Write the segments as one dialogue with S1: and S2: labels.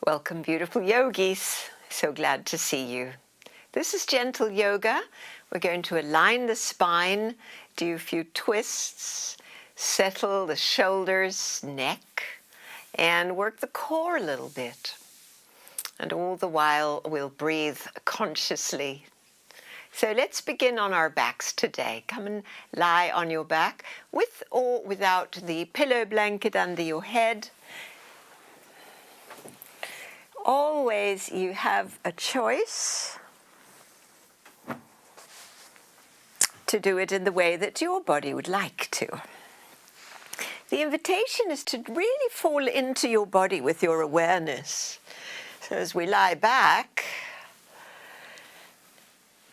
S1: Welcome, beautiful yogis. So glad to see you. This is gentle yoga. We're going to align the spine, do a few twists, settle the shoulders, neck, and work the core a little bit. And all the while, we'll breathe consciously. So let's begin on our backs today. Come and lie on your back with or without the pillow blanket under your head. Always you have a choice to do it in the way that your body would like to. The invitation is to really fall into your body with your awareness. So as we lie back,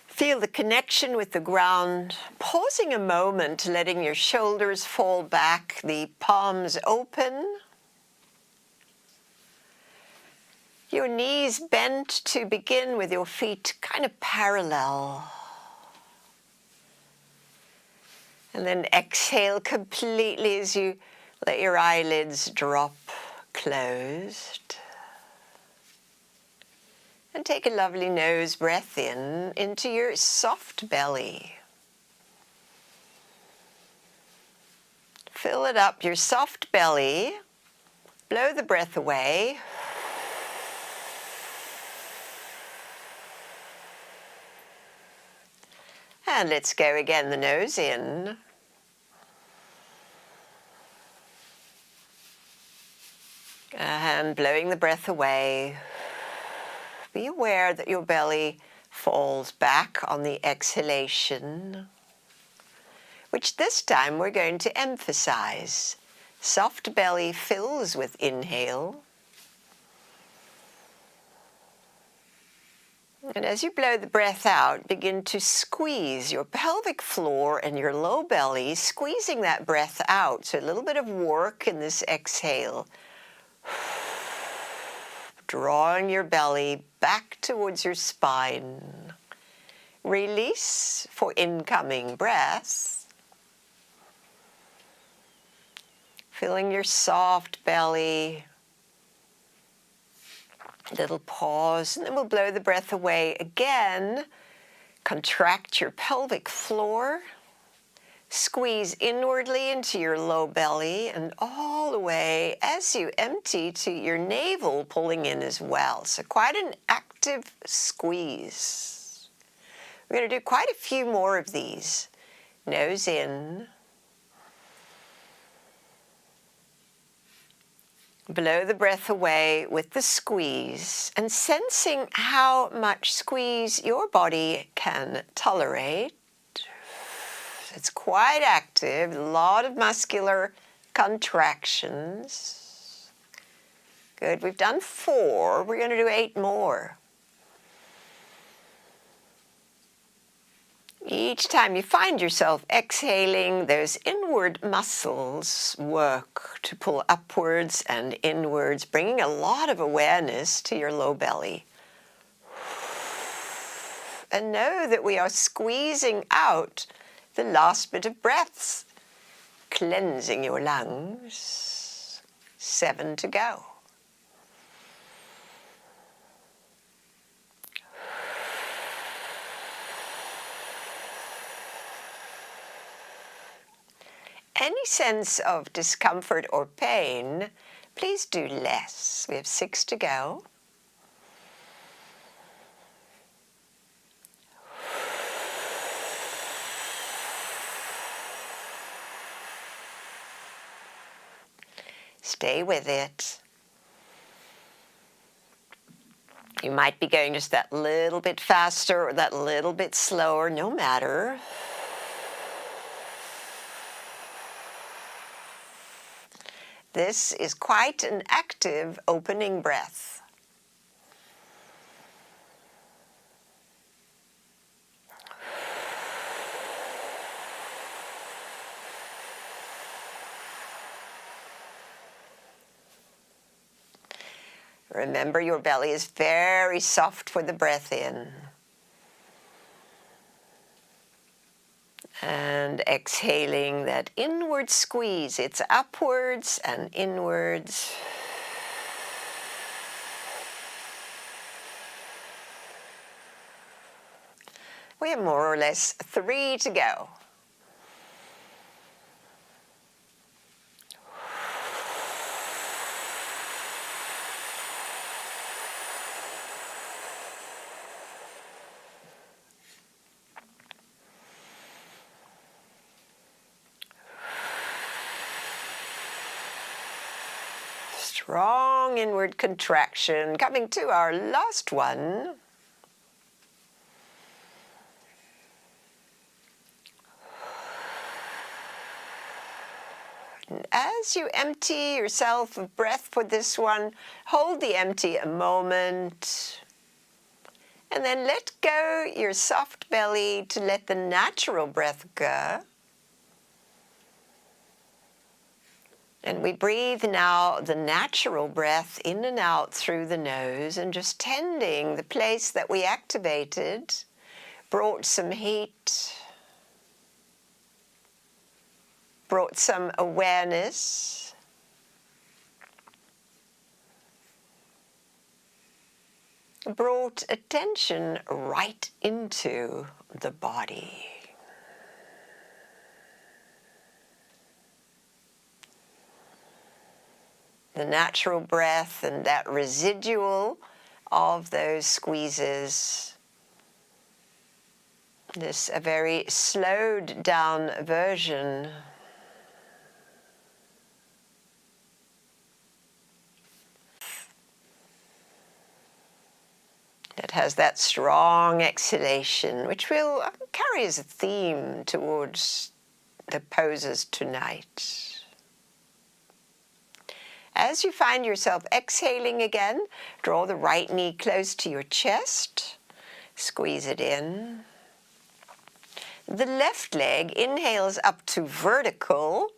S1: feel the connection with the ground, pausing a moment, letting your shoulders fall back, the palms open. Your knees bent to begin with your feet kind of parallel. And then exhale completely as you let your eyelids drop closed. And take a lovely nose breath in into your soft belly. Fill it up, your soft belly. Blow the breath away. And let's go again, the nose in. And blowing the breath away. Be aware that your belly falls back on the exhalation, which this time we're going to emphasize. Soft belly fills with inhale. And as you blow the breath out, begin to squeeze your pelvic floor and your low belly, squeezing that breath out. So a little bit of work in this exhale. Drawing your belly back towards your spine. Release for incoming breath. Feeling your soft belly. Little pause, and then we'll blow the breath away again. Contract your pelvic floor. Squeeze inwardly into your low belly and all the way as you empty to your navel, pulling in as well. So quite an active squeeze. We're going to do quite a few more of these. Nose in. Blow the breath away with the squeeze and sensing how much squeeze your body can tolerate. It's quite active, a lot of muscular contractions. Good, we've done 4. We're going to do 8 more. Each time you find yourself exhaling, those inward muscles work to pull upwards and inwards, bringing a lot of awareness to your low belly. And know that we are squeezing out the last bit of breaths, cleansing your lungs. 7 to go. Any sense of discomfort or pain, please do less. We have 6 to go. Stay with it. You might be going just that little bit faster or that little bit slower, no matter. This is quite an active opening breath. Remember, your belly is very soft for the breath in. And exhaling that inward squeeze. It's upwards and inwards. We have more or less 3 to go. Strong inward contraction. Coming to our last one. And as you empty yourself of breath for this one, hold the empty a moment. And then let go your soft belly to let the natural breath go. And we breathe now the natural breath in and out through the nose and just tending the place that we activated, brought some heat, brought some awareness. Brought attention right into the body. The natural breath and that residual of those squeezes. This a very slowed down version. That has that strong exhalation, which will carry as a theme towards the poses tonight. As you find yourself exhaling again, draw the right knee close to your chest, squeeze it in. The left leg inhales up to vertical,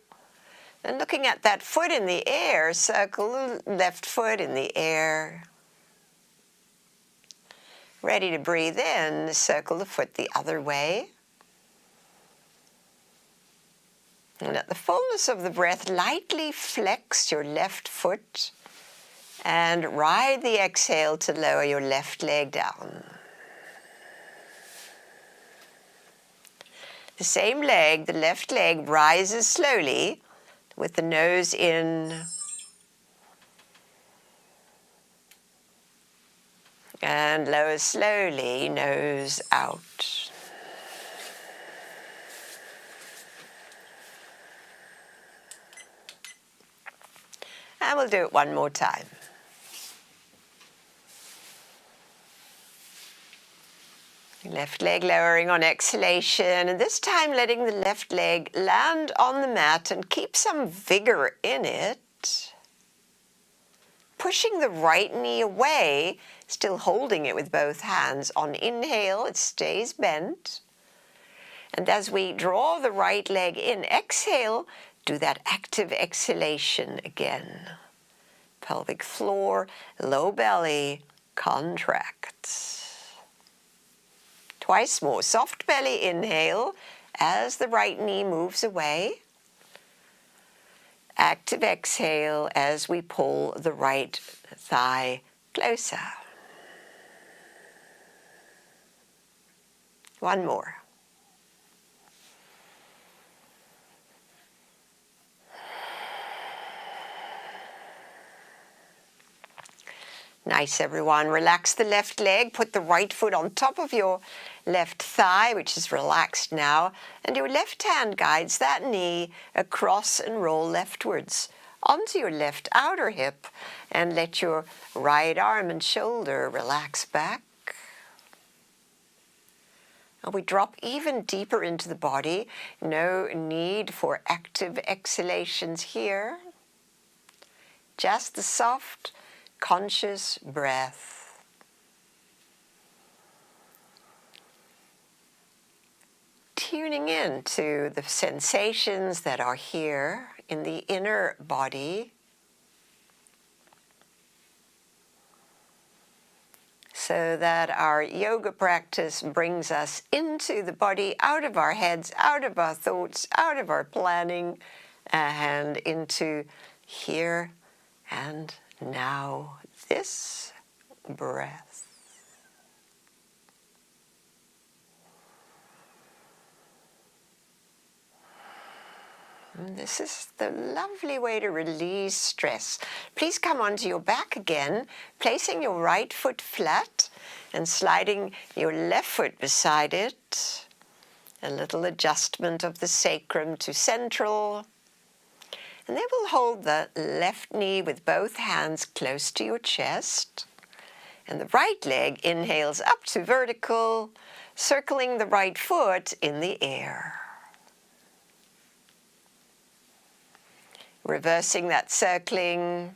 S1: and looking at that foot in the air, circle the left foot in the air. Ready to breathe in, circle the foot the other way. And at the fullness of the breath, lightly flex your left foot and ride the exhale to lower your left leg down. The same leg, the left leg, rises slowly with the nose in and lowers slowly, nose out. And we'll do it one more time. Left leg lowering on exhalation, and this time letting the left leg land on the mat and keep some vigor in it. Pushing the right knee away, still holding it with both hands. On inhale, it stays bent. And as we draw the right leg in, exhale, do that active exhalation again. Pelvic floor, low belly, contracts. Twice more. Soft belly inhale as the right knee moves away. Active exhale as we pull the right thigh closer. One more. Nice, everyone. Relax the left leg. Put the right foot on top of your left thigh, which is relaxed now, and your left hand guides that knee across and roll leftwards onto your left outer hip, and let your right arm and shoulder relax back. And we drop even deeper into the body. No need for active exhalations here. Just the soft, conscious breath. Tuning in to the sensations that are here in the inner body. So that our yoga practice brings us into the body, out of our heads, out of our thoughts, out of our planning, and into here and now, this breath. And this is the lovely way to release stress. Please come onto your back again, placing your right foot flat and sliding your left foot beside it. A little adjustment of the sacrum to central. And then we'll hold the left knee with both hands close to your chest. And the right leg inhales up to vertical, circling the right foot in the air. Reversing that circling,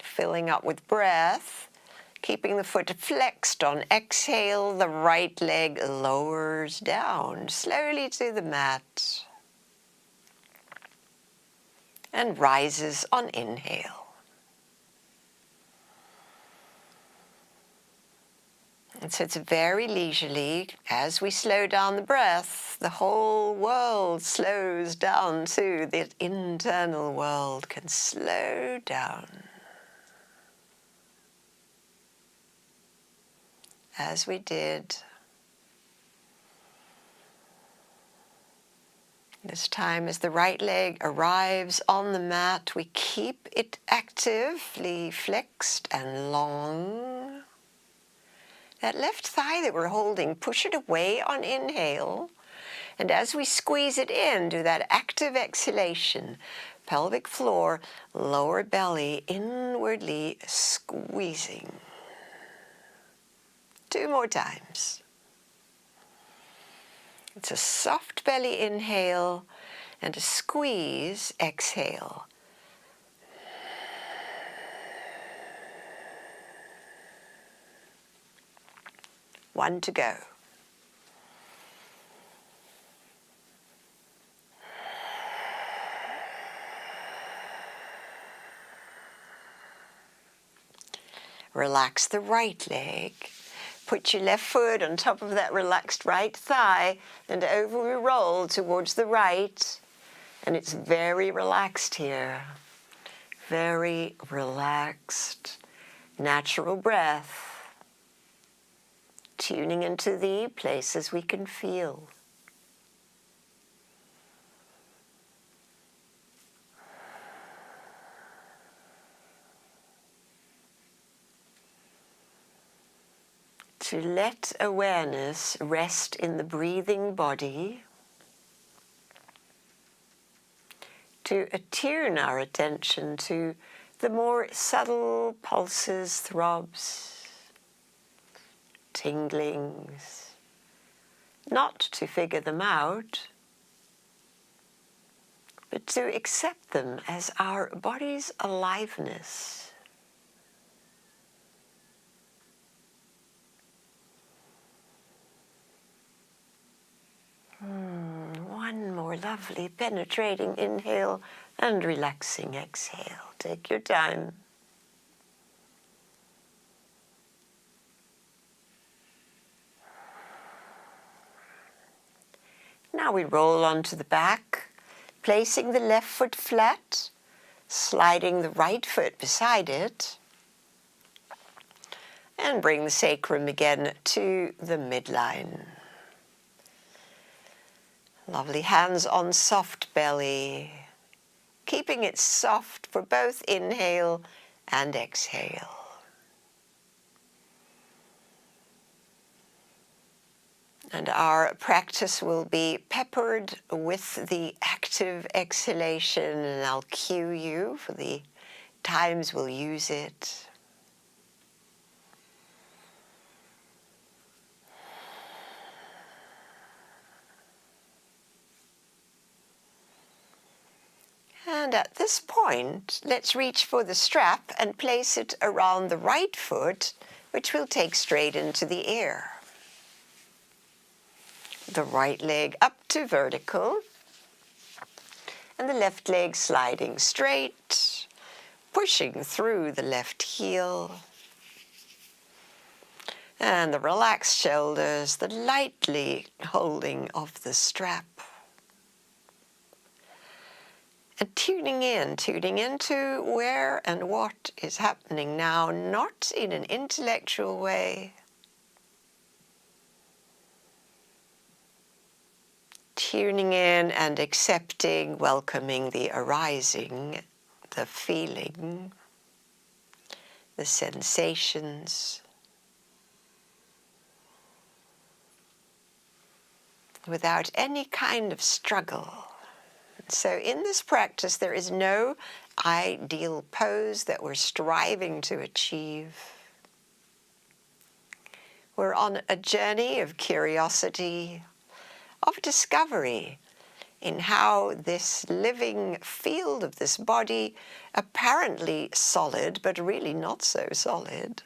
S1: filling up with breath, keeping the foot flexed on exhale, the right leg lowers down slowly to the mat and rises on inhale. And so it's very leisurely. As we slow down the breath, the whole world slows down too. The internal world can slow down. As we did. This time, as the right leg arrives on the mat, we keep it actively flexed and long. That left thigh that we're holding, push it away on inhale. And as we squeeze it in, do that active exhalation. Pelvic floor, lower belly, inwardly squeezing. 2 more times. It's a soft belly inhale and a squeeze exhale. One to go. Relax the right leg. Put your left foot on top of that relaxed right thigh and over we roll towards the right. And it's very relaxed here. Very relaxed. Natural breath. Tuning into the places we can feel. To let awareness rest in the breathing body, to attune our attention to the more subtle pulses, throbs, tinglings, not to figure them out, but to accept them as our body's aliveness. One more lovely penetrating inhale and relaxing exhale. Take your time. Now we roll onto the back, placing the left foot flat, sliding the right foot beside it, and bring the sacrum again to the midline. Lovely hands on soft belly, keeping it soft for both inhale and exhale. And our practice will be peppered with the active exhalation, and I'll cue you for the times we'll use it. And at this point, let's reach for the strap and place it around the right foot, which we'll take straight into the air. The right leg up to vertical, and the left leg sliding straight, pushing through the left heel. And the relaxed shoulders, the lightly holding of the strap. And tuning into where and what is happening now, not in an intellectual way. tuning in and accepting, welcoming the arising, the feeling, the sensations, without any kind of struggle. So in this practice, there is no ideal pose that we're striving to achieve. We're on a journey of curiosity, of discovery in how this living field of this body, apparently solid, but really not so solid,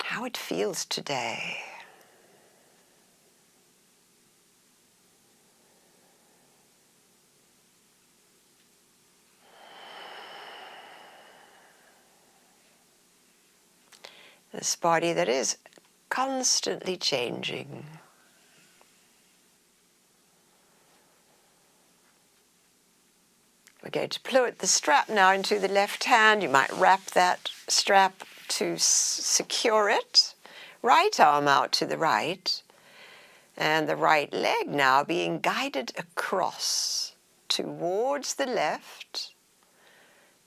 S1: how it feels today. This body that is constantly changing. We're going to put the strap now into the left hand. You might wrap that strap to secure it. Right arm out to the right. And the right leg now being guided across towards the left.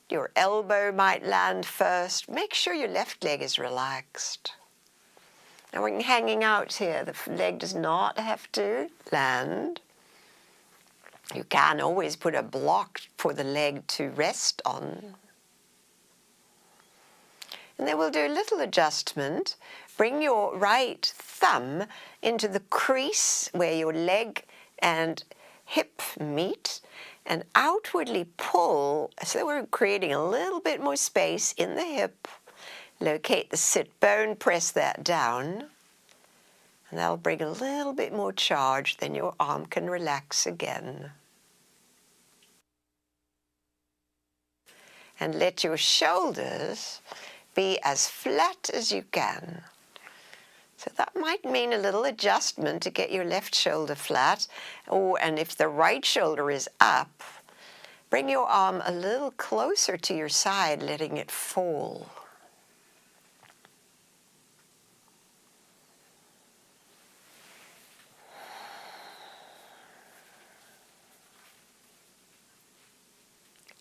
S1: Your elbow might land first. Make sure your left leg is relaxed. Now we're hanging out here. The leg does not have to land. You can always put a block for the leg to rest on. And then we'll do a little adjustment. Bring your right thumb into the crease where your leg and hip meet and outwardly pull, so we're creating a little bit more space in the hip. Locate the sit bone, press that down, and that'll bring a little bit more charge, then your arm can relax again. And let your shoulders be as flat as you can. So that might mean a little adjustment to get your left shoulder flat, and if the right shoulder is up, bring your arm a little closer to your side, letting it fall.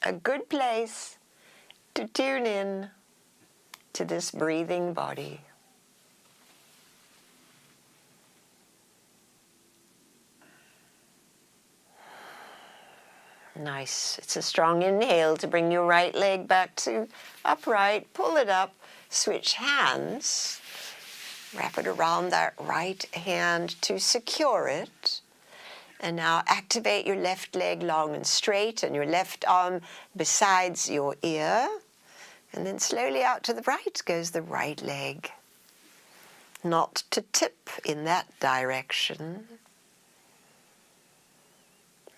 S1: A good place to tune in to this breathing body. Nice. It's a strong inhale to bring your right leg back to upright. Pull it up. Switch hands. Wrap it around that right hand to secure it. And now activate your left leg long and straight and your left arm besides your ear. And then slowly out to the right goes the right leg. Not to tip in that direction.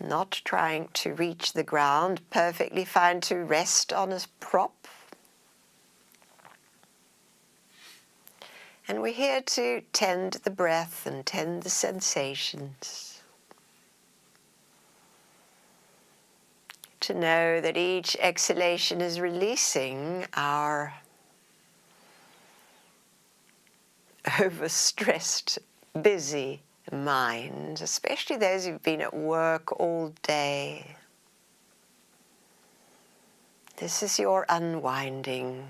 S1: Not trying to reach the ground, perfectly fine to rest on a prop. And we're here to tend the breath and tend the sensations. To know that each exhalation is releasing our overstressed, busy mind, especially those who've been at work all day. This is your unwinding.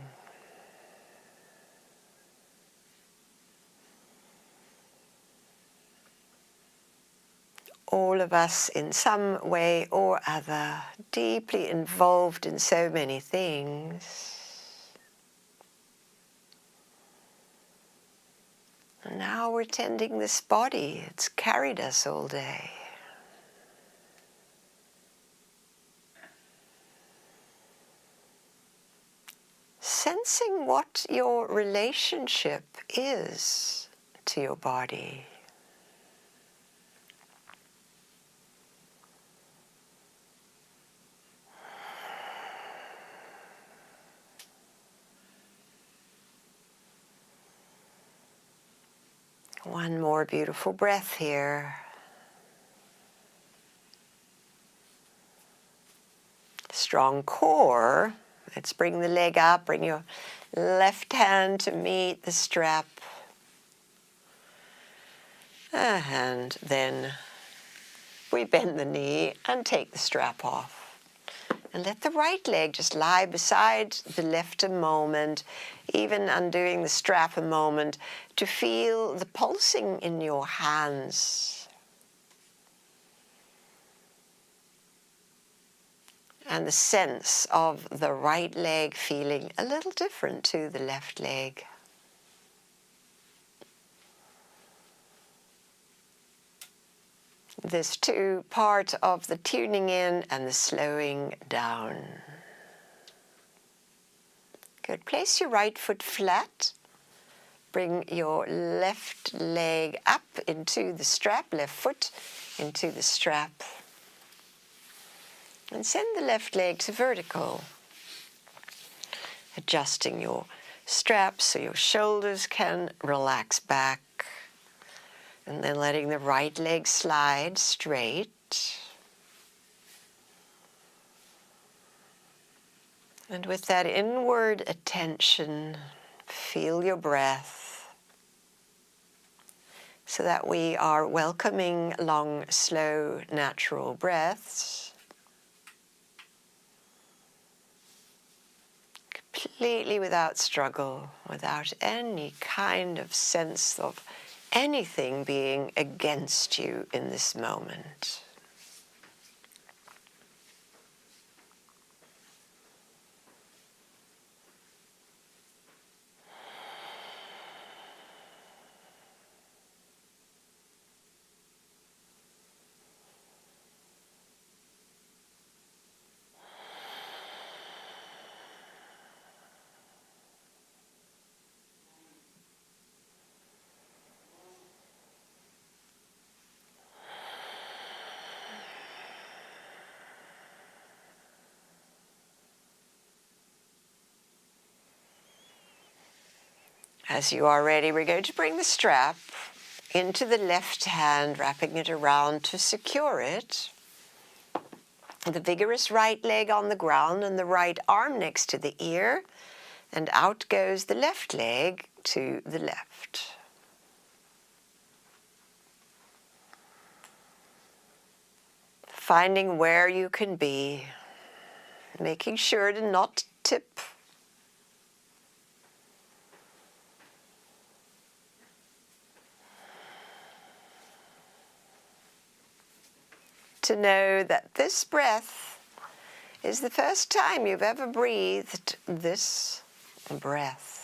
S1: All of us in some way or other, deeply involved in so many things. And now we're tending this body. It's carried us all day. Sensing what your relationship is to your body. One more beautiful breath here. Strong core. Let's bring the leg up, bring your left hand to meet the strap. And then we bend the knee and take the strap off. And let the right leg just lie beside the left a moment, even undoing the strap a moment, to feel the pulsing in your hands. And the sense of the right leg feeling a little different to the left leg. This too part of the tuning in and the slowing down. Good. Place your right foot flat. Bring your left leg up into the strap, left foot into the strap. And send the left leg to vertical. Adjusting your straps so your shoulders can relax back. And then letting the right leg slide straight. And with that inward attention, feel your breath so that we are welcoming long, slow, natural breaths. Completely without struggle, without any kind of sense of anything being against you in this moment. As you are ready, we're going to bring the strap into the left hand, wrapping it around to secure it. The vigorous right leg on the ground and the right arm next to the ear, and out goes the left leg to the left. Finding where you can be, making sure to not tip. To know that this breath is the first time you've ever breathed this breath.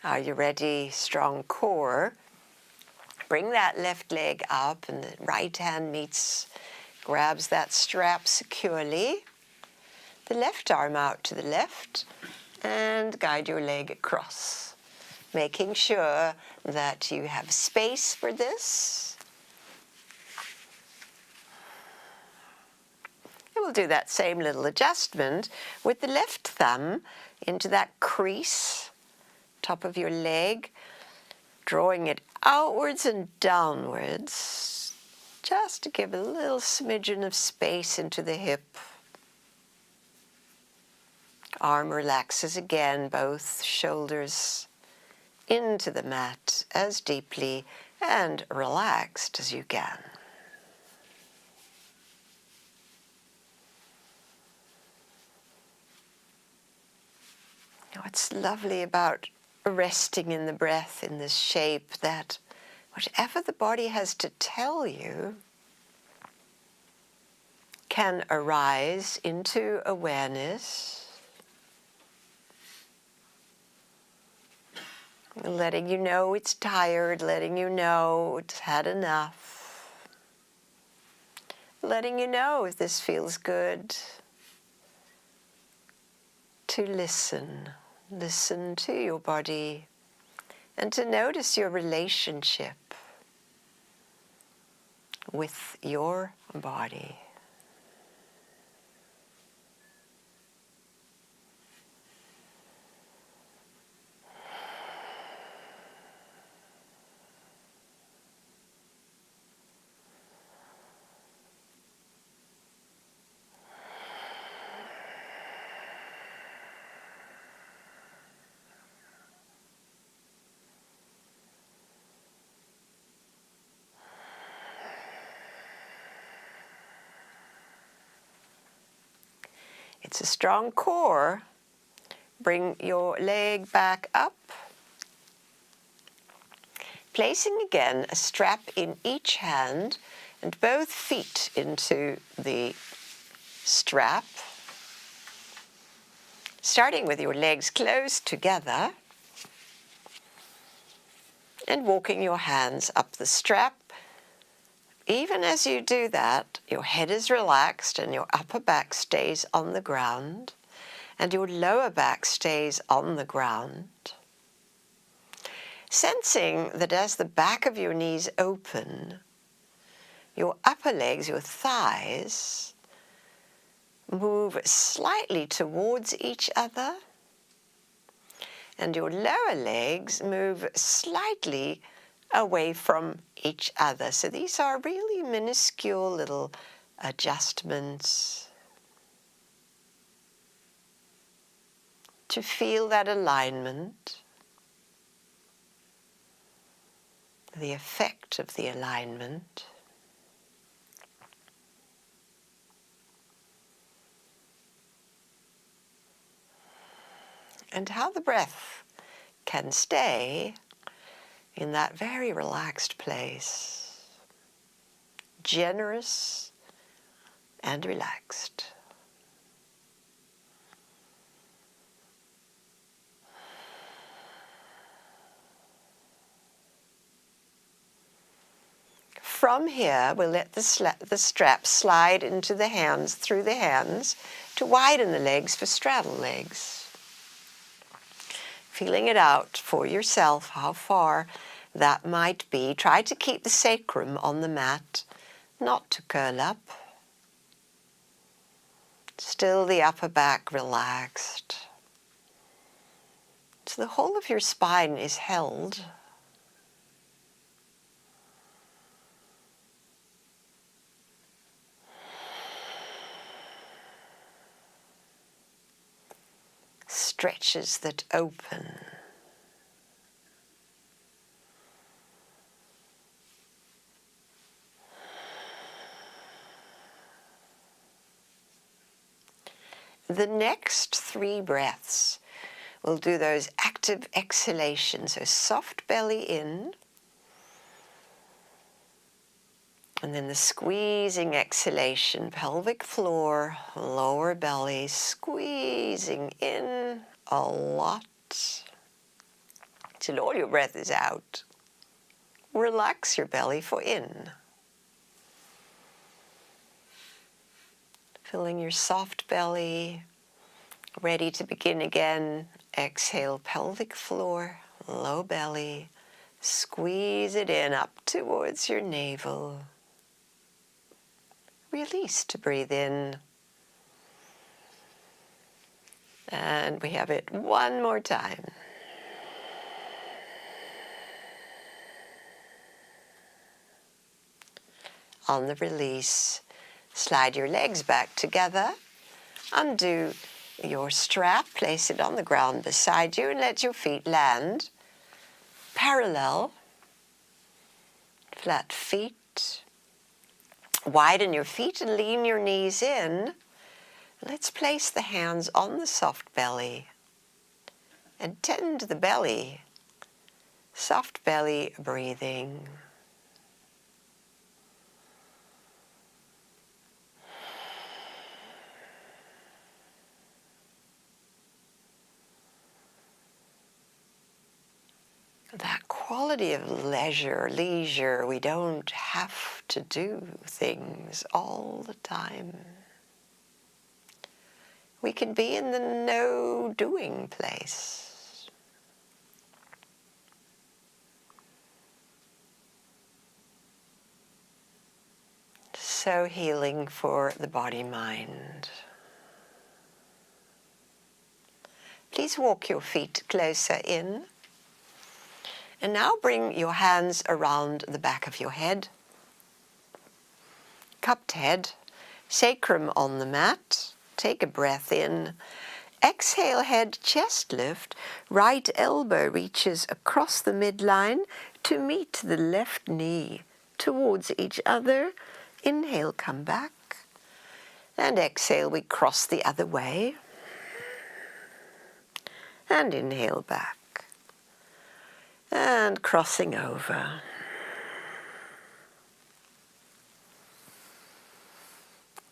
S1: Are you ready? Strong core. Bring that left leg up and the right hand grabs that strap securely. The left arm out to the left and guide your leg across, making sure that you have space for this. And we'll do that same little adjustment with the left thumb into that crease, top of your leg, drawing it outwards and downwards, just to give a little smidgen of space into the hip. Arm relaxes again, both shoulders into the mat as deeply and relaxed as you can. What's lovely about resting in the breath in this shape, that whatever the body has to tell you can arise into awareness, letting you know it's tired, letting you know it's had enough, letting you know if this feels good. To listen to your body, and to notice your relationship with your body. It's a strong core. Bring your leg back up. Placing again a strap in each hand and both feet into the strap. Starting with your legs close together and walking your hands up the strap. Even as you do that, your head is relaxed and your upper back stays on the ground and your lower back stays on the ground. Sensing that as the back of your knees open, your upper legs, your thighs, move slightly towards each other, and your lower legs move slightly away from each other. So these are really minuscule little adjustments to feel that alignment, the effect of the alignment. And how the breath can stay in that very relaxed place, generous and relaxed. From here, we'll let the strap slide into the hands, through the hands, to widen the legs for straddle legs. Feeling it out for yourself, how far that might be. Try to keep the sacrum on the mat, not to curl up. Still the upper back relaxed. So the whole of your spine is held. Stretches that open. The next 3 breaths, we'll do those active exhalations, so soft belly in, and then the squeezing exhalation, pelvic floor, lower belly, squeezing in a lot till all your breath is out. Relax your belly for in. Filling your soft belly, ready to begin again. Exhale, pelvic floor, low belly. Squeeze it in up towards your navel. Release to breathe in. And we have it one more time. On the release, slide your legs back together. Undo your strap, place it on the ground beside you, and let your feet land parallel. Flat feet. Widen your feet and lean your knees in. Let's place the hands on the soft belly and tend the belly. Soft belly breathing. that quality of leisure. We don't have to do things all the time. We can be in the no-doing place. So healing for the body-mind. Please walk your feet closer in. And now bring your hands around the back of your head. Cupped head, sacrum on the mat. Take a breath in. Exhale, head, chest lift. Right elbow reaches across the midline to meet the left knee towards each other. Inhale, come back. And exhale, we cross the other way. And inhale back. And crossing over.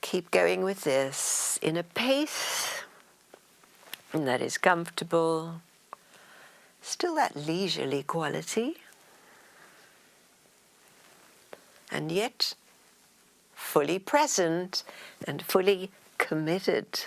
S1: Keep going with this in a pace that is comfortable. Still that leisurely quality. And yet fully present and fully committed.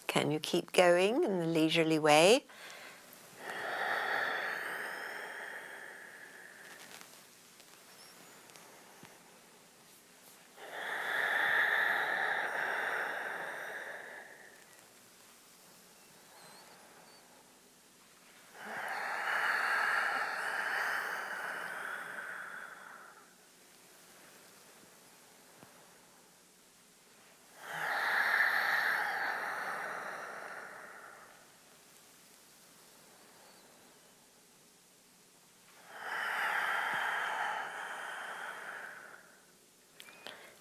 S1: Can you keep going in the leisurely way?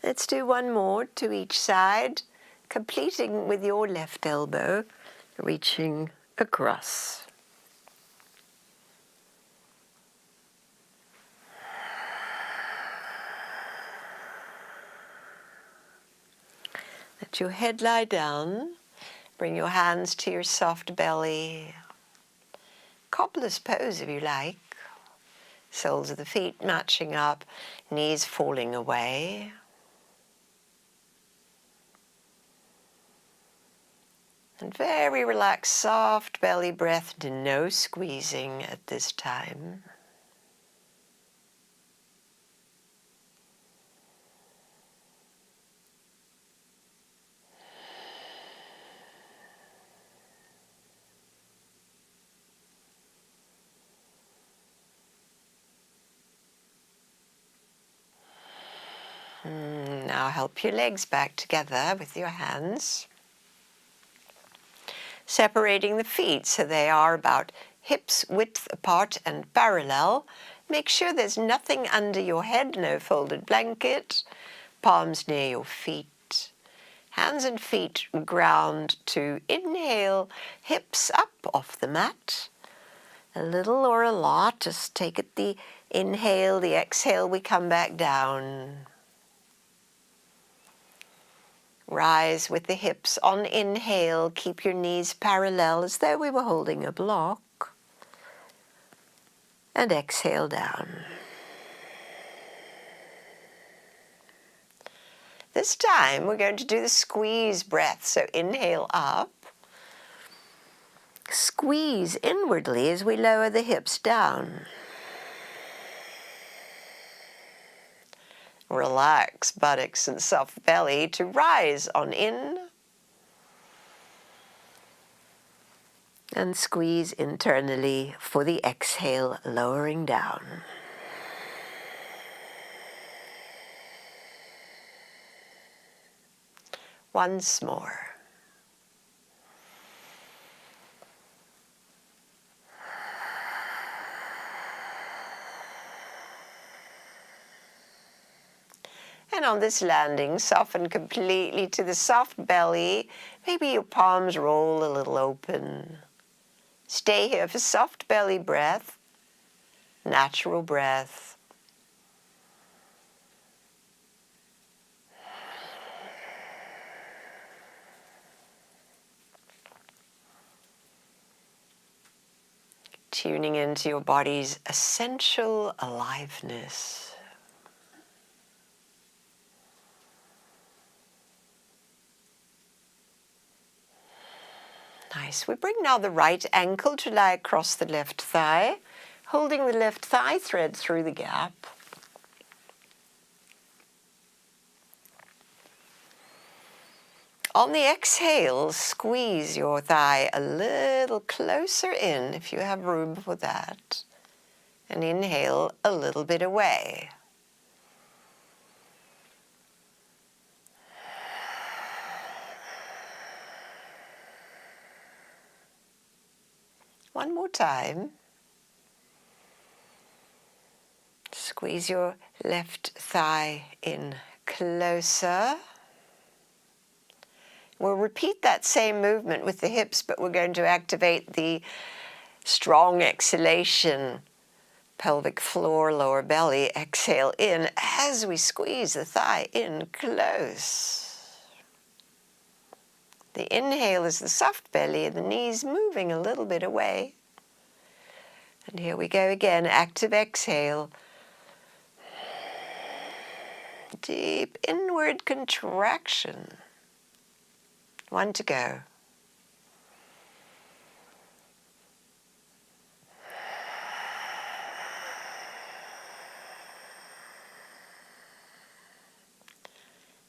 S1: Let's do one more to each side, completing with your left elbow, reaching across. Let your head lie down. Bring your hands to your soft belly. Cobbler's pose if you like. Soles of the feet matching up, knees falling away. And very relaxed, soft belly breath, no squeezing at this time. Now help your legs back together with your hands. Separating the feet so they are about hips width apart and parallel. Make sure there's nothing under your head, no folded blanket. Palms near your feet. Hands and feet ground to inhale, hips up off the mat. A little or a lot, just take it the inhale, the exhale, we come back down. Rise with the hips on inhale, keep your knees parallel as though we were holding a block. And exhale down. This time we're going to do the squeeze breath, so inhale up. Squeeze inwardly as we lower the hips down. Relax buttocks and soft belly to rise on in. And squeeze internally for the exhale, lowering down. Once more. And on this landing, soften completely to the soft belly. Maybe your palms roll a little open. Stay here for soft belly breath, natural breath. Tuning into your body's essential aliveness. Nice. We bring now the right ankle to lie across the left thigh, holding the left thigh thread through the gap. On the exhale, squeeze your thigh a little closer in if you have room for that. And inhale a little bit away. One more time. Squeeze your left thigh in closer. We'll repeat that same movement with the hips, but we're going to activate the strong exhalation, pelvic floor, lower belly. Exhale in as we squeeze the thigh in close. The inhale is the soft belly and the knees moving a little bit away. And here we go again, active exhale. Deep inward contraction. One to go.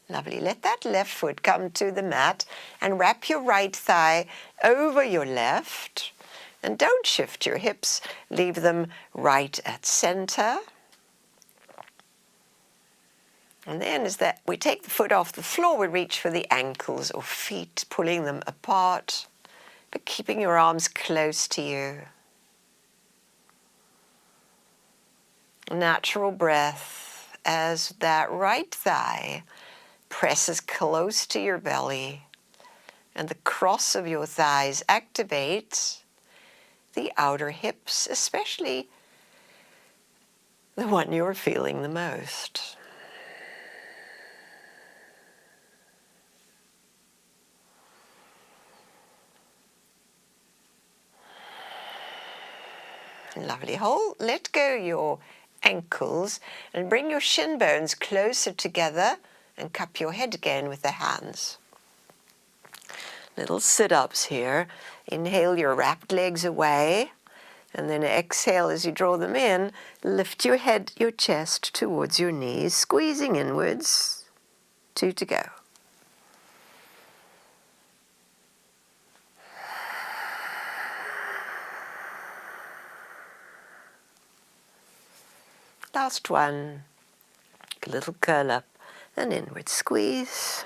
S1: Lovely. Let that left foot come to the mat and wrap your right thigh over your left. And don't shift your hips. Leave them right at center. And then as that we take the foot off the floor, we reach for the ankles or feet, pulling them apart, but keeping your arms close to you. Natural breath as that right thigh presses close to your belly and the cross of your thighs activates the outer hips, especially the one you're feeling the most. Lovely. Let go your ankles and bring your shin bones closer together and cup your head again with the hands. Little sit-ups here. Inhale your wrapped legs away and then exhale as you draw them in. Lift your head, your chest towards your knees, squeezing inwards. 2 to go. Last one. A little curl up and inward squeeze.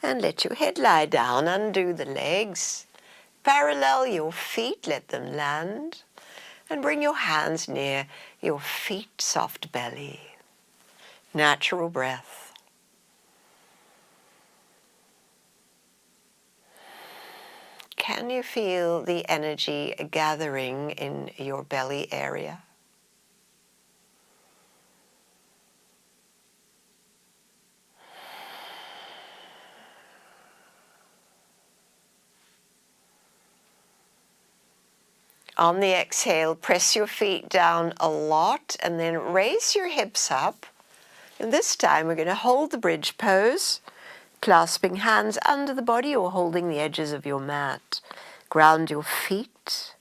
S1: And let your head lie down, undo the legs. Parallel your feet, let them land. And bring your hands near your feet, soft belly. Natural breath. Can you feel the energy gathering in your belly area? On the exhale, press your feet down a lot and then raise your hips up. And this time we're going to hold the bridge pose, clasping hands under the body or holding the edges of your mat. Ground your feet,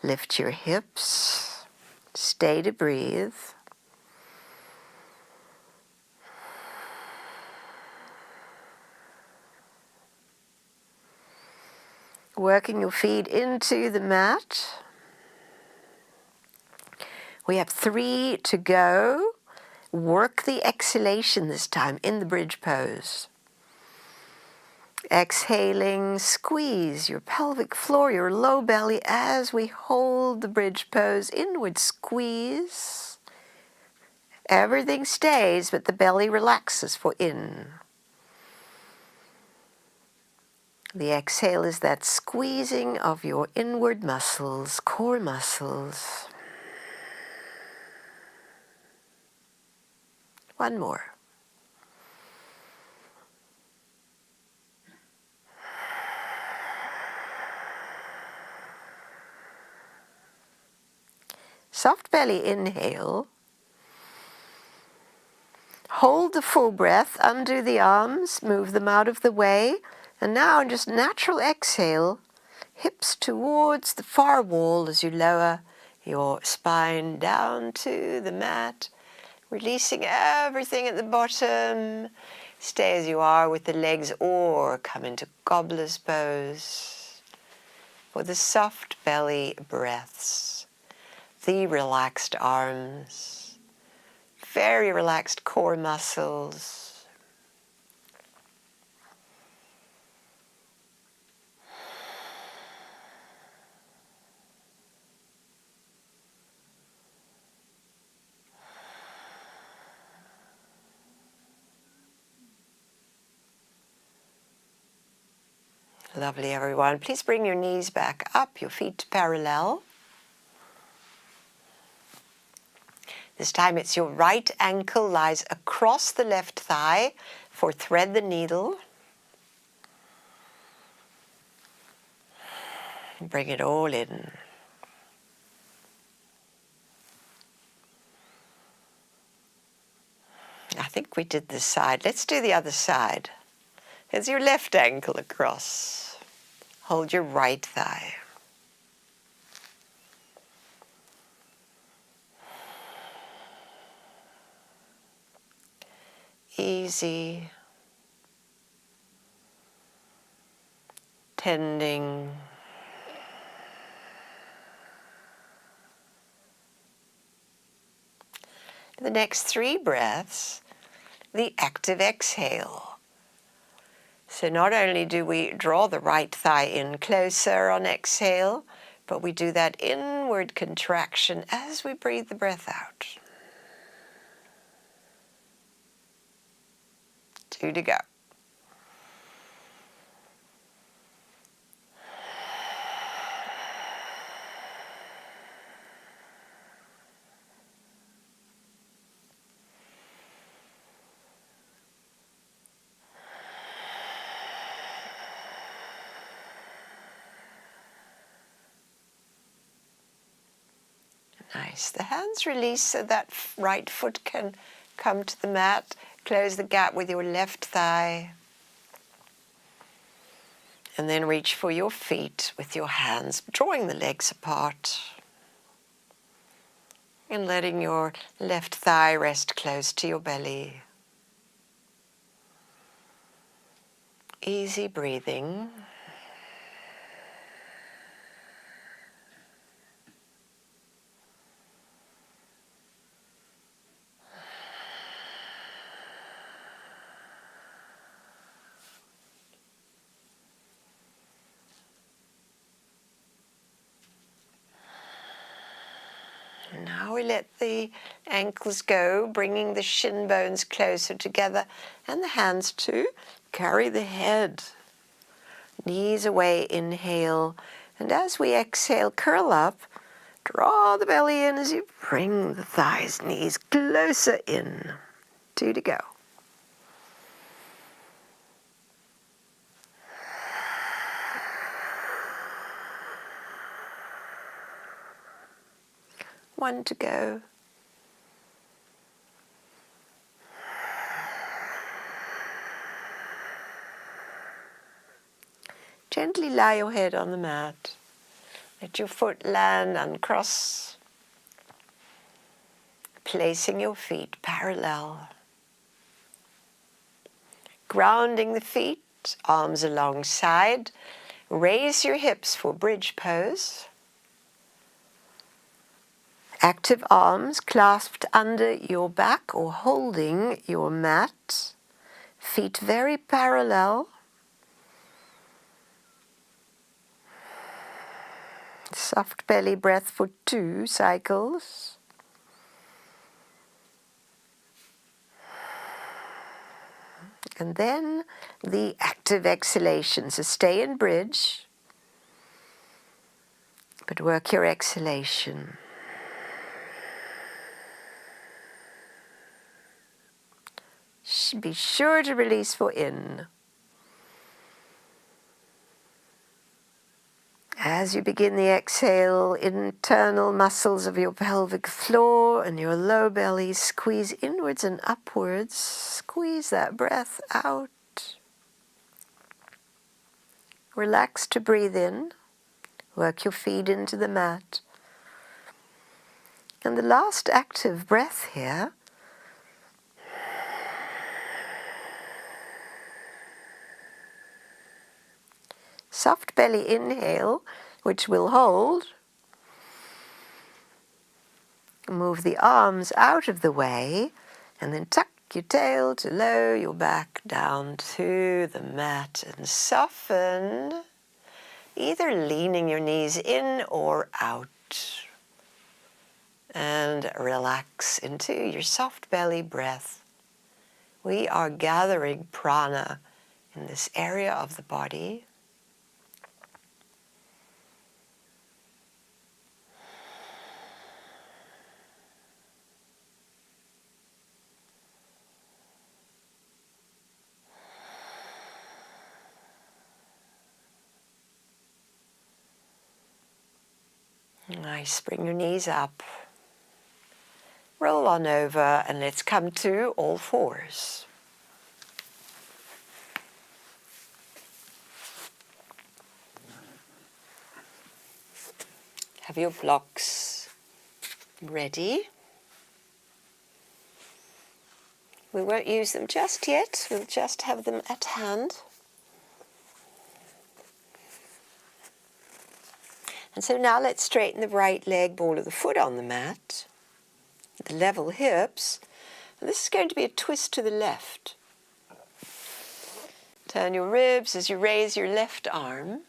S1: lift your hips, stay to breathe. Working your feet into the mat. We have 3 to go. work the exhalation this time in the bridge pose. Exhaling, squeeze your pelvic floor, your low belly as we hold the bridge pose. Inward squeeze. Everything stays, but the belly relaxes for in. The exhale is that squeezing of your inward muscles, core muscles. One more. Soft belly inhale. Hold the full breath, undo the arms, move them out of the way. And now just natural exhale, hips towards the far wall as you lower your spine down to the mat, releasing everything at the bottom. Stay as you are with the legs or come into gobbler's pose for the soft belly breaths, the relaxed arms, very relaxed core muscles. Lovely, everyone. Please bring your knees back up, your feet parallel. This time it's your right ankle lies across the left thigh for thread the needle. Bring it all in. I think we did this side. Let's do the other side. There's your left ankle across. Hold your right thigh. Easy. Tending. The next 3 breaths, the active exhale. So not only do we draw the right thigh in closer on exhale, but we do that inward contraction as we breathe the breath out. 2 to go. Nice. The hands release so that right foot can come to the mat. Close the gap with your left thigh. And then reach for your feet with your hands, drawing the legs apart. And letting your left thigh rest close to your belly. Easy breathing. Now we let the ankles go, bringing the shin bones closer together and the hands too. Carry the head. Knees away, inhale. And as we exhale, curl up. Draw the belly in as you bring the thighs, knees closer in. 2 to go. One to go. Gently lie your head on the mat. Let your foot land uncross. Placing your feet parallel. Grounding the feet, arms alongside. Raise your hips for bridge pose. Active arms clasped under your back or holding your mat. Feet very parallel. Soft belly breath for 2 cycles. And then the active exhalation. So stay in bridge, but work your exhalation. Be sure to release for in. As you begin the exhale, internal muscles of your pelvic floor and your low belly squeeze inwards and upwards. Squeeze that breath out. Relax to breathe in. Work your feet into the mat. And the last active breath here. Soft belly inhale, which we'll hold. Move the arms out of the way, and then tuck your tail to lower your back down to the mat and soften, either leaning your knees in or out. And relax into your soft belly breath. We are gathering prana in this area of the body. Nice, bring your knees up. Roll on over and let's come to all fours. Have your blocks ready. We won't use them just yet, we'll just have them at hand. And so now let's straighten the right leg, ball of the foot on the mat, the level hips. And this is going to be a twist to the left. Turn your ribs as you raise your left arm.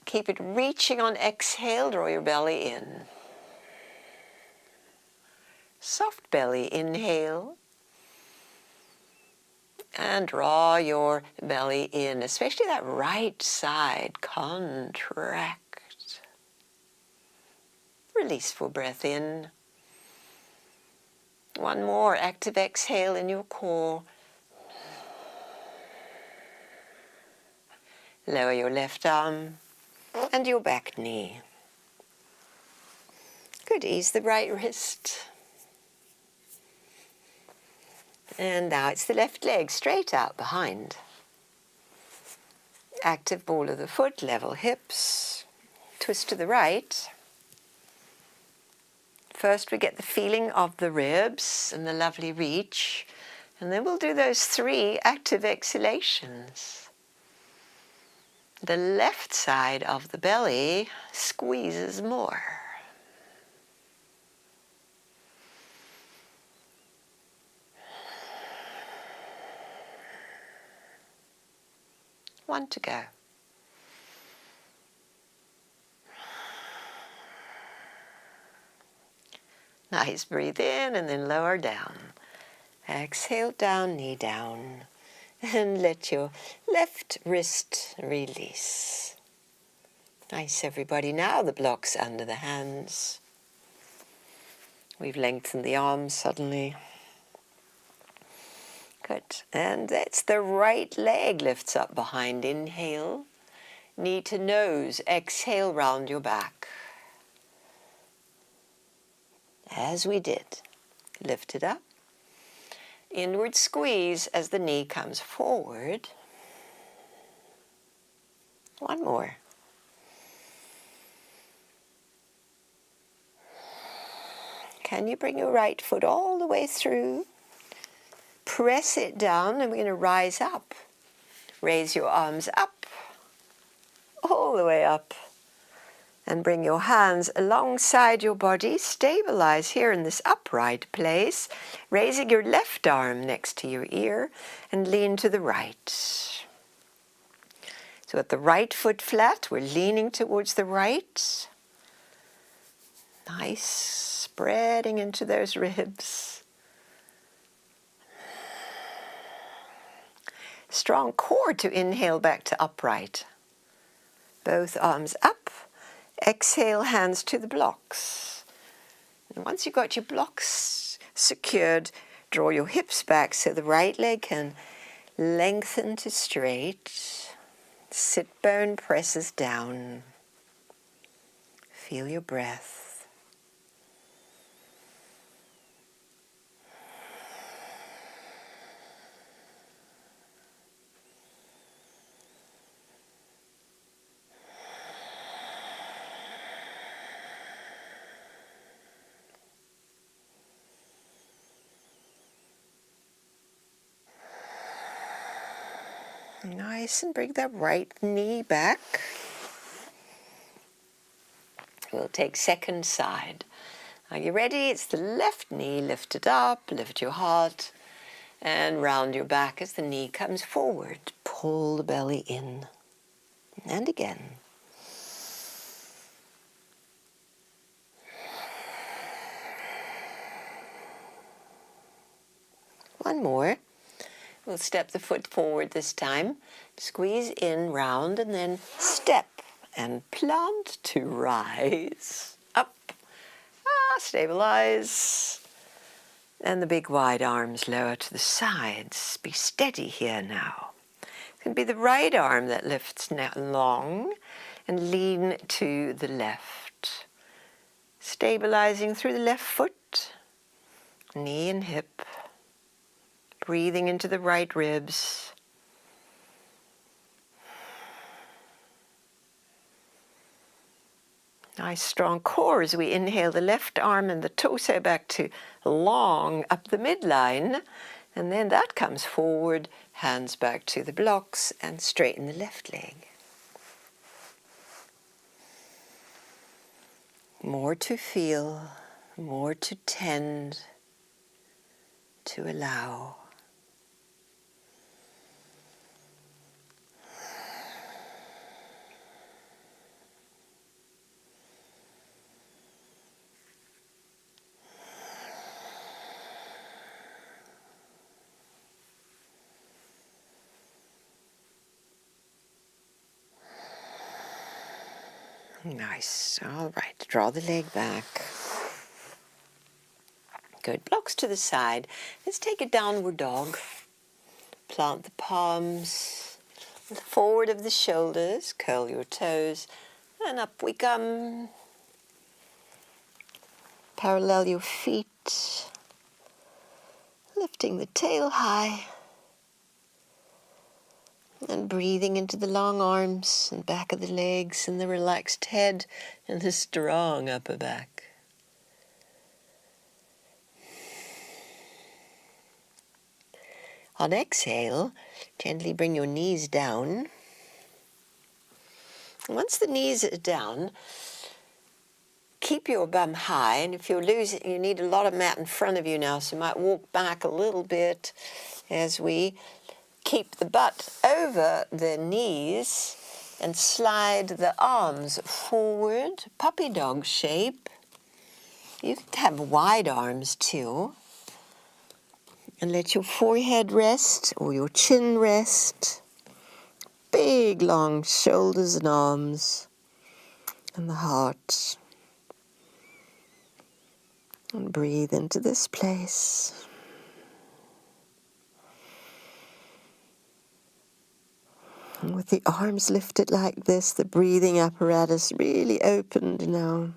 S1: Keep it reaching on exhale, draw your belly in. Soft belly inhale. And draw your belly in, especially that right side, contract. Release for breath in. One more active exhale in your core. Lower your left arm and your back knee. Good, ease the right wrist. And now it's the left leg straight out behind. Active ball of the foot, level hips. Twist to the right. First we get the feeling of the ribs and the lovely reach, and then we'll do those 3 active exhalations. The left side of the belly squeezes more. One to go. Nice, breathe in and then lower down. Exhale down, knee down. And let your left wrist release. Nice, everybody. Now the blocks under the hands. We've lengthened the arms suddenly. Good. And that's the right leg lifts up behind. Inhale. Knee to nose. Exhale, round your back. As we did. Lift it up. Inward squeeze as the knee comes forward. One more. Can you bring your right foot all the way through? Press it down and we're going to rise up. Raise your arms up, all the way up. And bring your hands alongside your body. Stabilize here in this upright place, raising your left arm next to your ear and lean to the right. So at the right foot flat, we're leaning towards the right. Nice, spreading into those ribs. Strong core to inhale back to upright. Both arms up. Exhale, hands to the blocks. And once you've got your blocks secured, draw your hips back so the right leg can lengthen to straight. Sit bone presses down. Feel your breath. Nice, and bring that right knee back. We'll take second side. Are you ready? It's the left knee lifted up, lift your heart, and round your back as the knee comes forward. Pull the belly in. And again. One more. We'll step the foot forward this time. Squeeze in, round, and then step and plant to rise. Up. Stabilize. And the big wide arms lower to the sides. Be steady here now. It's going to be the right arm that lifts now long and lean to the left. Stabilizing through the left foot, knee and hip. Breathing into the right ribs. Nice strong core as we inhale the left arm and the torso back to long up the midline. And then that comes forward, hands back to the blocks and straighten the left leg. More to feel, more to tend, to allow. Nice. All right. Draw the leg back. Good. Blocks to the side. Let's take a downward dog. Plant the palms forward of the shoulders. Curl your toes. And up we come. Parallel your feet. Lifting the tail high. And breathing into the long arms and back of the legs and the relaxed head and the strong upper back. On exhale, gently bring your knees down. Once the knees are down, keep your bum high. And if you're losing, you need a lot of mat in front of you now, so you might walk back a little bit as we keep the butt over the knees and slide the arms forward, puppy dog shape. You can have wide arms too. And let your forehead rest or your chin rest. Big long shoulders and arms and the heart. And breathe into this place. And with the arms lifted like this, the breathing apparatus really opened now.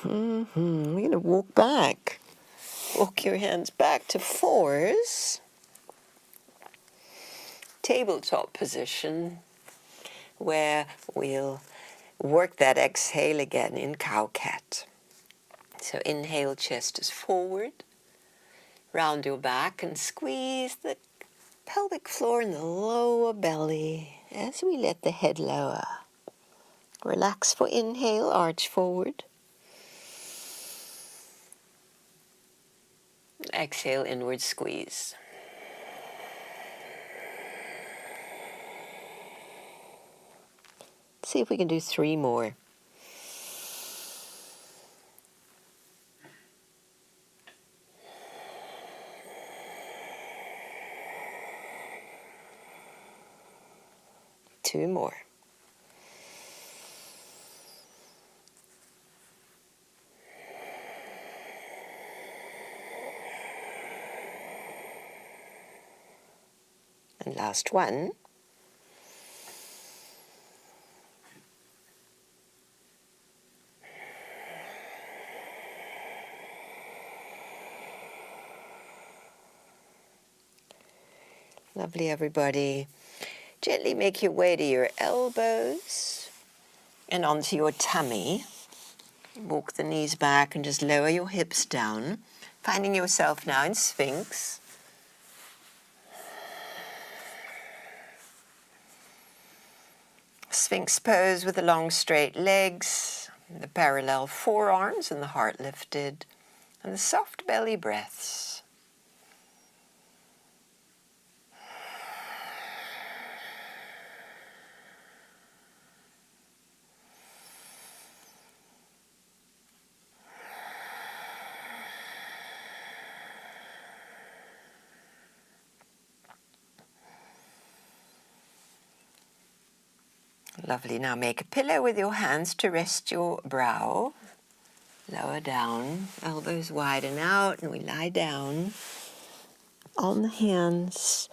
S1: We're going to walk back. Walk your hands back to fours. Tabletop position where we'll work that exhale again in cow-cat. So inhale, chest is forward. Round your back and squeeze the pelvic floor in the lower belly. as we let the head lower. Relax for inhale, arch forward. Exhale, inward squeeze. See if we can do 3 more. Two more. And last one. Lovely, everybody. Gently make your way to your elbows and onto your tummy. Walk the knees back and just lower your hips down, finding yourself now in Sphinx. Sphinx pose with the long straight legs, the parallel forearms and the heart lifted, and the soft belly breaths. Lovely. Now make a pillow with your hands to rest your brow. Lower down, elbows widen out, and we lie down on the hands.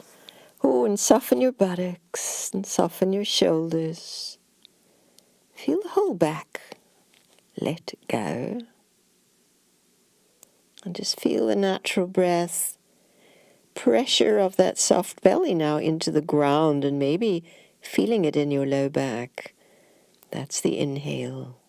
S1: Oh, and soften your buttocks and soften your shoulders. Feel the whole back. Let go. And just feel the natural breath. Pressure of that soft belly now into the ground and maybe feeling it in your low back. That's the inhale.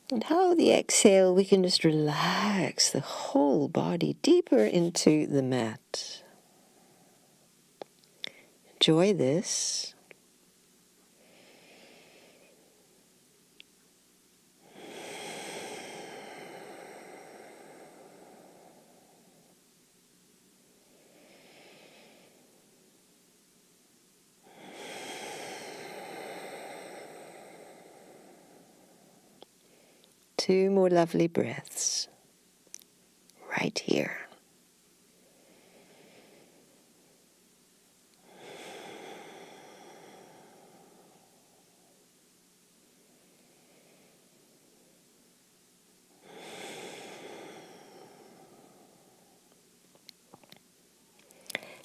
S1: And how the exhale, we can just relax the whole body deeper into the mat. Enjoy this. Two more lovely breaths right here.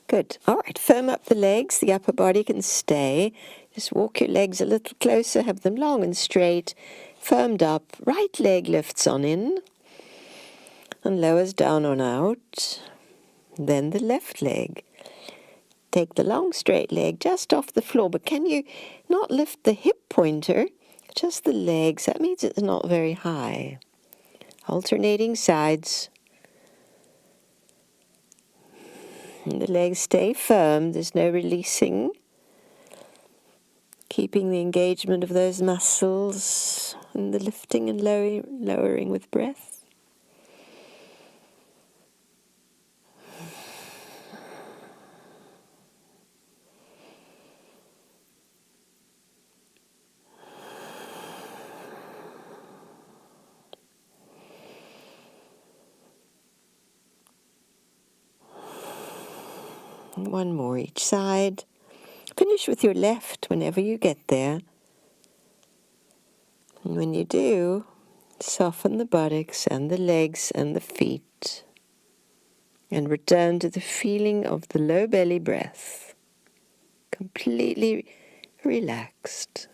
S1: Good. All right, firm up the legs. The upper body can stay. Just walk your legs a little closer. Have them long and straight, firmed up. Right leg lifts on in and lowers down on out. Then the left leg. Take the long straight leg just off the floor, but can you not lift the hip pointer? Just the legs. That means it's not very high. Alternating sides. And the legs stay firm. There's no releasing. Keeping the engagement of those muscles and the lifting and lowering with breath. And one more each side. Finish with your left whenever you get there. And when you do, soften the buttocks and the legs and the feet. And return to the feeling of the low belly breath. Completely relaxed.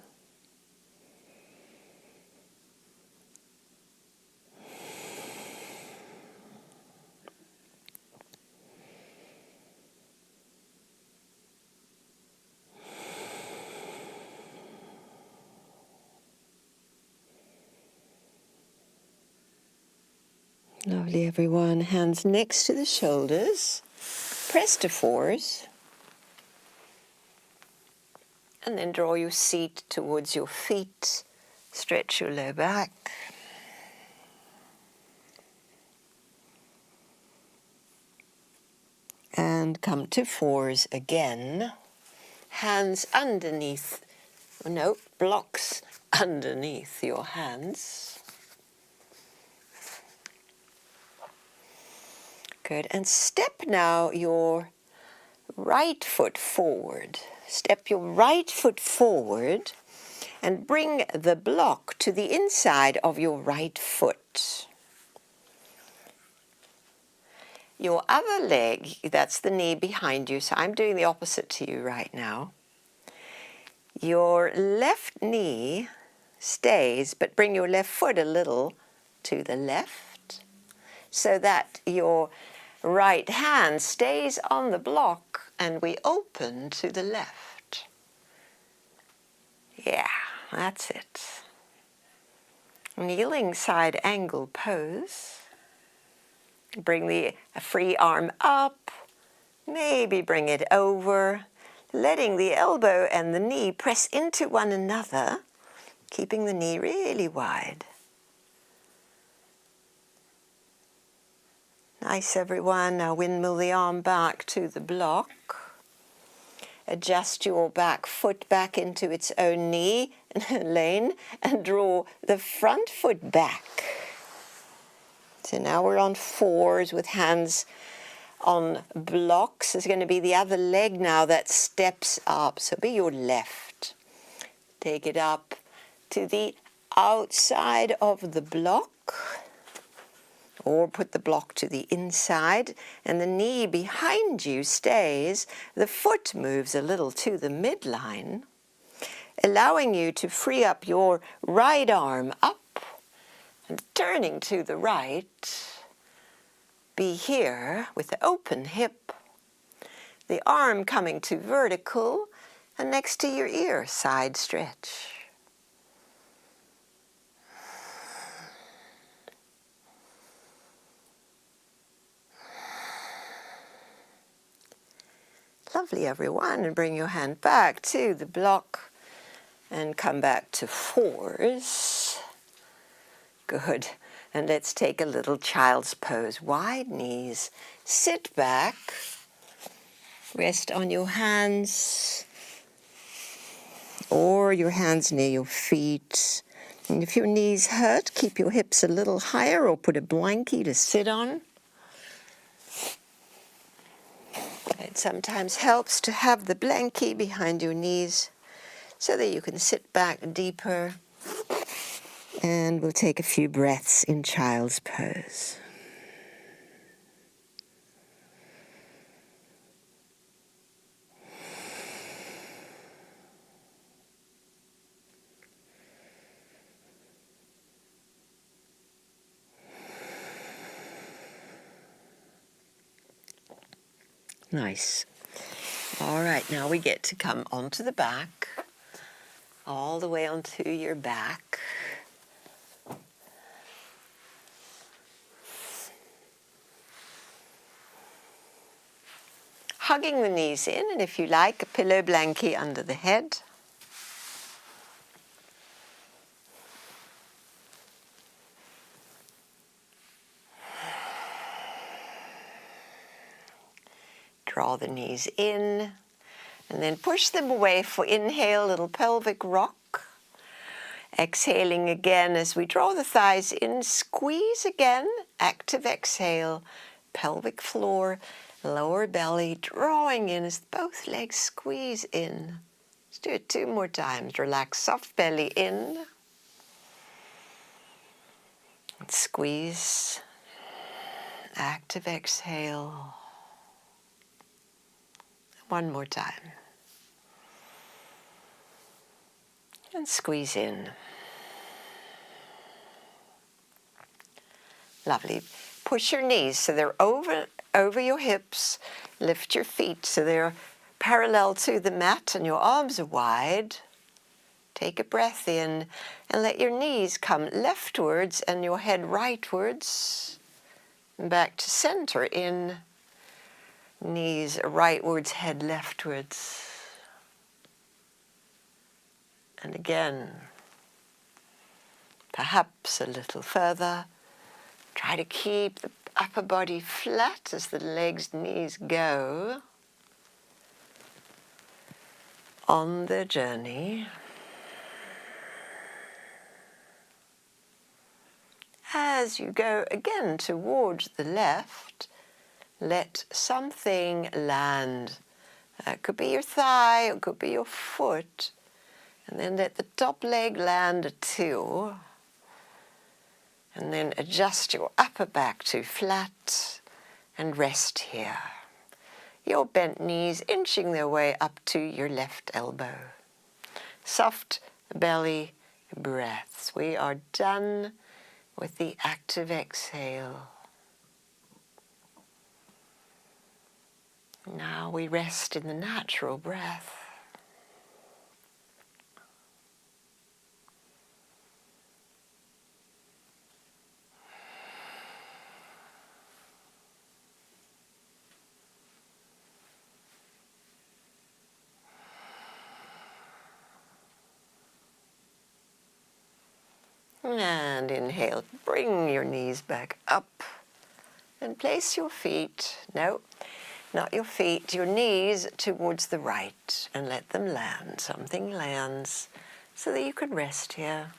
S1: Lovely, everyone. Hands next to the shoulders. Press to fours. And then draw your seat towards your feet. Stretch your low back. And come to fours again. Hands underneath, no, blocks underneath your hands. Good, and step now your right foot forward. Step your right foot forward and bring the block to the inside of your right foot. Your other leg, that's the knee behind you, so I'm doing the opposite to you right now. Your left knee stays, but bring your left foot a little to the left so that your right hand stays on the block and we open to the left. Yeah, that's it. Kneeling side angle pose. Bring the free arm up, maybe bring it over, letting the elbow and the knee press into one another, keeping the knee really wide. Nice, everyone. Now windmill the arm back to the block. Adjust your back foot back into its own knee lane and draw the front foot back. So now we're on fours with hands on blocks. There's going to be the other leg now that steps up. So be your left. Take it up to the outside of the block. Or put the block to the inside, and the knee behind you stays. The foot moves a little to the midline, allowing you to free up your right arm up and turning to the right. Be here with the open hip, the arm coming to vertical and next to your ear, side stretch. Lovely, everyone, and bring your hand back to the block and come back to fours. Good. And let's take a little child's pose. Wide knees. Sit back. Rest on your hands or your hands near your feet. And if your knees hurt, keep your hips a little higher or put a blankie to sit on. It sometimes helps to have the blankie behind your knees so that you can sit back deeper. And we'll take a few breaths in child's pose. Nice. All right, now we get to come onto the back, all the way onto your back. Hugging the knees in, and if you like, a pillow blankie under the head. Draw the knees in, and then push them away for inhale, little pelvic rock. Exhaling again as we draw the thighs in, squeeze again, active exhale, pelvic floor, lower belly, drawing in as both legs squeeze in. Let's do it 2 more times. Relax, soft belly in. And squeeze, active exhale. 1 more time. And squeeze in. Lovely. Push your knees so they're over your hips. Lift your feet so they're parallel to the mat and your arms are wide. Take a breath in and let your knees come leftwards and your head rightwards. And back to center in. Knees rightwards, head leftwards. And again, perhaps a little further. Try to keep the upper body flat as the legs, knees go on their journey. As you go again towards the left, let something land. It could be your thigh, it could be your foot. And then let the top leg land too. And then adjust your upper back to flat and rest here. Your bent knees inching their way up to your left elbow. Soft belly breaths. We are done with the active exhale. Now we rest in the natural breath. And inhale, bring your knees back up and place your feet, no, not your feet, your knees towards the right and let them land. Something lands so that you can rest here.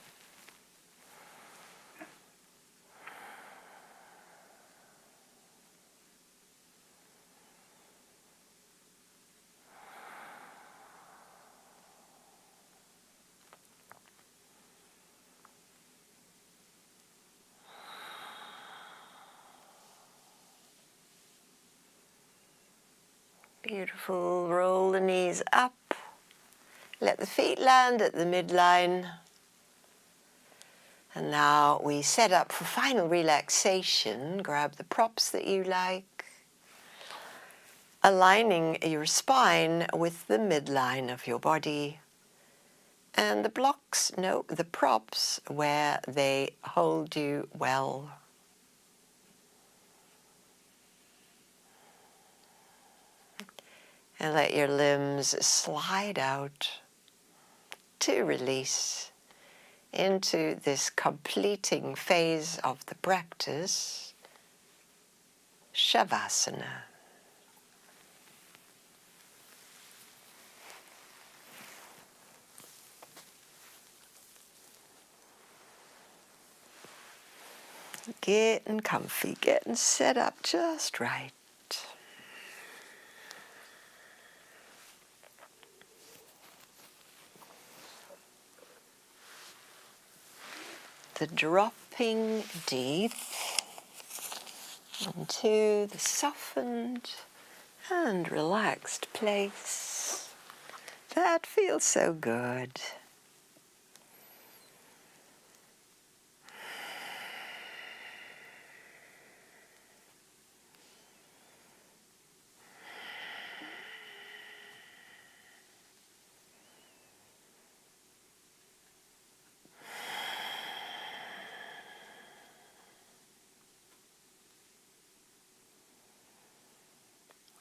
S1: Beautiful. Roll the knees up. Let the feet land at the midline. And now we set up for final relaxation. Grab the props that you like. Aligning your spine with the midline of your body. And the blocks, no, the props where they hold you well. And let your limbs slide out to release into this completing phase of the practice, Shavasana. Getting comfy, getting set up just right. The dropping deep into the softened and relaxed place. That feels so good.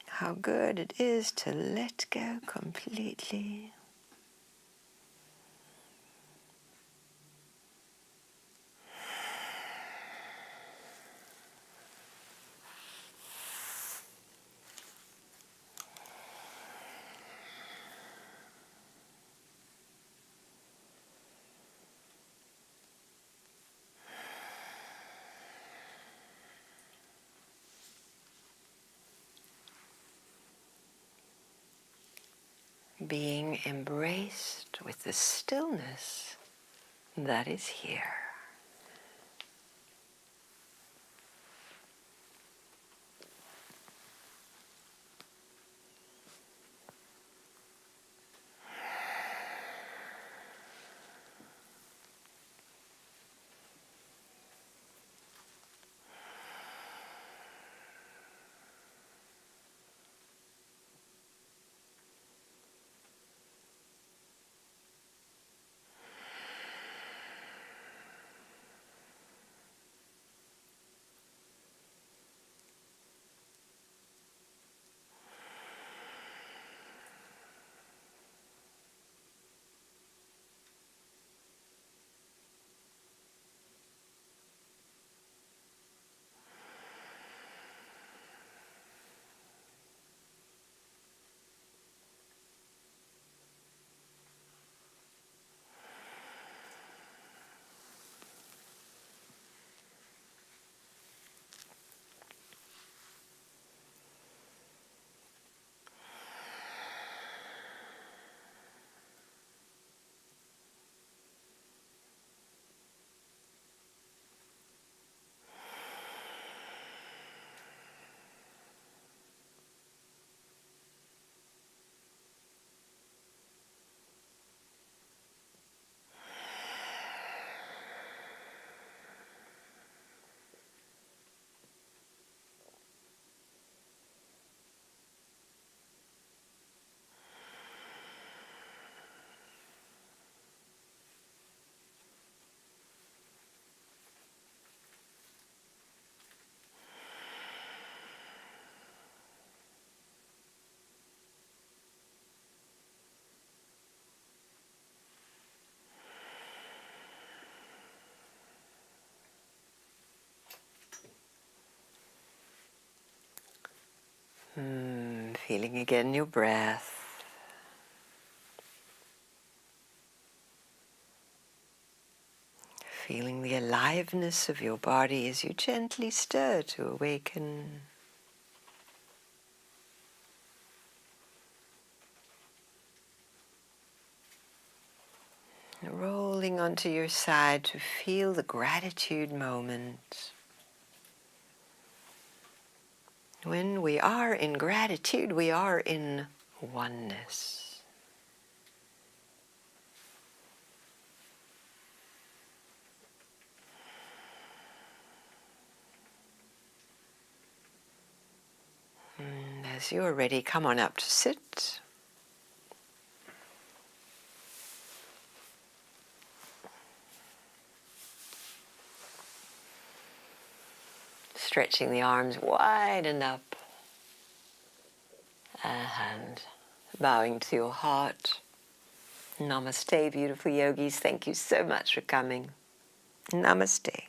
S1: How good it is to let go completely. Being embraced with the stillness that is here. Feeling again your breath. Feeling the aliveness of your body as you gently stir to awaken. Rolling onto your side to feel the gratitude moment. When we are in gratitude, we are in oneness. And as you're ready, come on up to sit. Stretching the arms wide and up. And bowing to your heart. Namaste, beautiful yogis. Thank you so much for coming. Namaste.